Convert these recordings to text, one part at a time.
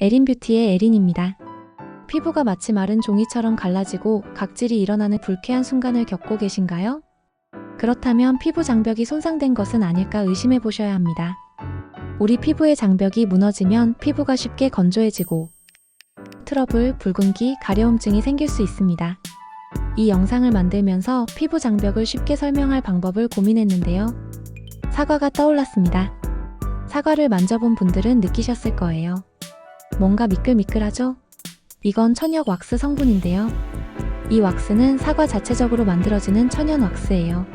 에린뷰티의 에린입니다. 피부가 마치 마른 종이처럼 갈라지고 각질이 일어나는 불쾌한 순간을 겪고 계신가요? 그렇다면 피부 장벽이 손상된 것은 아닐까 의심해 보셔야 합니다. 우리 피부의 장벽이 무너지면 피부가 쉽게 건조해지고 트러블, 붉은기, 가려움증이 생길 수 있습니다. 이 영상을 만들면서 피부 장벽을 쉽게 설명할 방법을 고민했는데요. 사과가 떠올랐습니다. 사과를 만져본 분들은 느끼셨을 거예요. 뭔가 미끌미끌하죠? 이건 천연 왁스 성분인데요. 이 왁스는 사과 자체적으로 만들어지는 천연 왁스예요.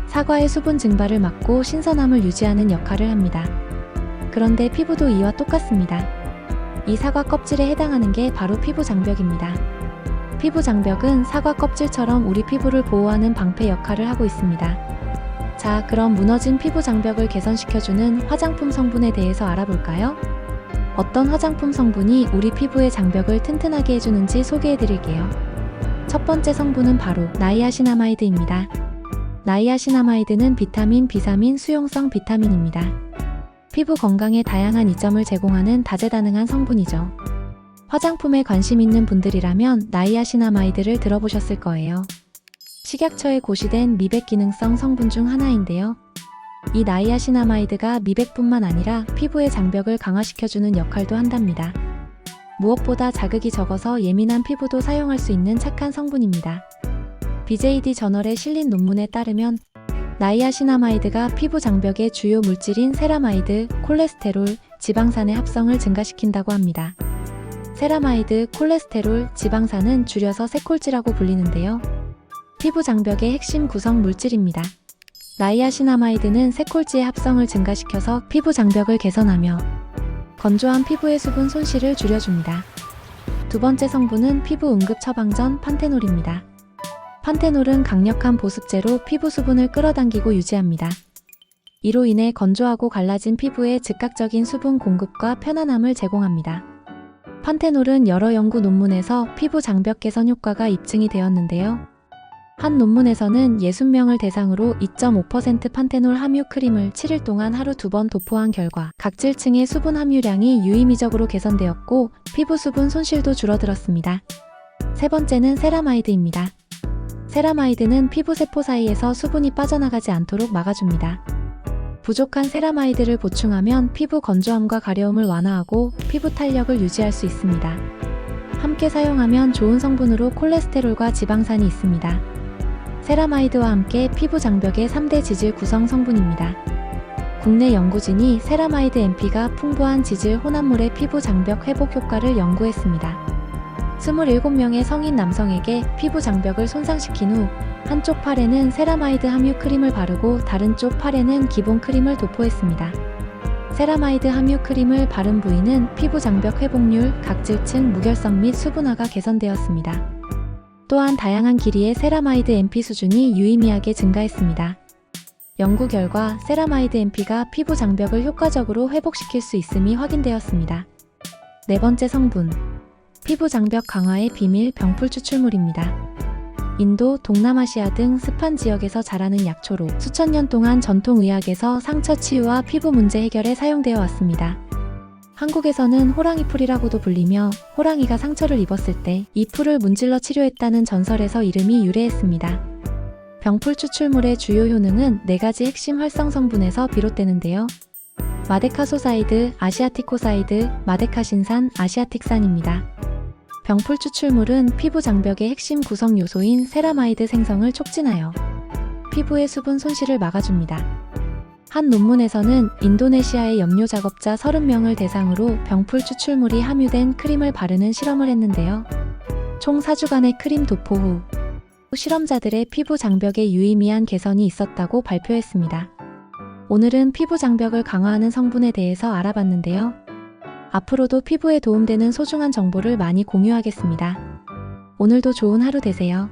사과의 수분 증발을 막고 신선함을 유지하는 역할을 합니다. 그런데 피부도 이와 똑같습니다. 이 사과 껍질에 해당하는 게 바로 피부 장벽입니다. 피부 장벽은 사과 껍질처럼 우리 피부를 보호하는 방패 역할을 하고 있습니다. 자, 그럼 무너진 피부 장벽을 개선시켜주는 화장품 성분에 대해서 알아볼까요? 어떤 화장품 성분이 우리 피부의 장벽을 튼튼하게 해주는지 소개해드릴게요. 첫 번째 성분은 바로 나이아신아마이드입니다. 나이아신아마이드는 비타민, 비사민, 수용성 비타민입니다. 피부 건강에 다양한 이점을 제공하는 다재다능한 성분이죠. 화장품에 관심 있는 분들이라면 나이아신아마이드를 들어보셨을 거예요. 식약처에 고시된 미백 기능성 성분 중 하나인데요. 이 나이아신아마이드가 미백뿐만 아니라 피부의 장벽을 강화시켜주는 역할도 한답니다. 무엇보다 자극이 적어서 예민한 피부도 사용할 수 있는 착한 성분입니다. BJD 저널에 실린 논문에 따르면 나이아신아마이드가 피부 장벽의 주요 물질인 세라마이드, 콜레스테롤, 지방산의 합성을 증가시킨다고 합니다. 세라마이드, 콜레스테롤, 지방산은 줄여서 세콜지라고 불리는데요. 피부 장벽의 핵심 구성 물질입니다. 나이아신아마이드는 세콜지의 합성을 증가시켜서 피부 장벽을 개선하며 건조한 피부의 수분 손실을 줄여줍니다. 두 번째 성분은 피부 응급 처방 전 판테놀입니다. 판테놀은 강력한 보습제로 피부 수분을 끌어당기고 유지합니다. 이로 인해 건조하고 갈라진 피부에 즉각적인 수분 공급과 편안함을 제공합니다. 판테놀은 여러 연구 논문에서 피부 장벽 개선 효과가 입증이 되었는데요. 한 논문에서는 60명을 대상으로 2.5% 판테놀 함유 크림을 7일 동안 하루 2번 도포한 결과 각질층의 수분 함유량이 유의미적으로 개선되었고 피부 수분 손실도 줄어들었습니다. 세 번째는 세라마이드입니다. 세라마이드는 피부 세포 사이에서 수분이 빠져나가지 않도록 막아줍니다. 부족한 세라마이드를 보충하면 피부 건조함과 가려움을 완화하고 피부 탄력을 유지할 수 있습니다. 함께 사용하면 좋은 성분으로 콜레스테롤과 지방산이 있습니다. 세라마이드와 함께 피부 장벽의 3대 지질 구성 성분입니다. 국내 연구진이 세라마이드 MP가 풍부한 지질 혼합물의 피부 장벽 회복 효과를 연구했습니다. 27명의 성인 남성에게 피부 장벽을 손상시킨 후 한쪽 팔에는 세라마이드 함유 크림을 바르고 다른 쪽 팔에는 기본 크림을 도포했습니다. 세라마이드 함유 크림을 바른 부위는 피부 장벽 회복률, 각질층, 무결성 및 수분화가 개선되었습니다. 또한 다양한 길이의 세라마이드 MP 수준이 유의미하게 증가했습니다. 연구 결과 세라마이드 MP가 피부 장벽을 효과적으로 회복시킬 수 있음이 확인되었습니다. 네 번째 성분, 피부 장벽 강화의 비밀 병풀 추출물입니다. 인도, 동남아시아 등 습한 지역에서 자라는 약초로 수천 년 동안 전통의학에서 상처 치유와 피부 문제 해결에 사용되어 왔습니다. 한국에서는 호랑이 풀이라고도 불리며 호랑이가 상처를 입었을 때 이 풀을 문질러 치료했다는 전설에서 이름이 유래했습니다. 병풀 추출물의 주요 효능은 4가지 핵심 활성 성분에서 비롯되는데요. 마데카소사이드, 아시아티코사이드, 마데카신산, 아시아틱산입니다. 병풀 추출물은 피부 장벽의 핵심 구성 요소인 세라마이드 생성을 촉진하여 피부의 수분 손실을 막아줍니다. 한 논문에서는 인도네시아의 염료 작업자 30명을 대상으로 병풀 추출물이 함유된 크림을 바르는 실험을 했는데요. 총 4주간의 크림 도포 후 실험자들의 피부 장벽에 유의미한 개선이 있었다고 발표했습니다. 오늘은 피부 장벽을 강화하는 성분에 대해서 알아봤는데요. 앞으로도 피부에 도움되는 소중한 정보를 많이 공유하겠습니다. 오늘도 좋은 하루 되세요.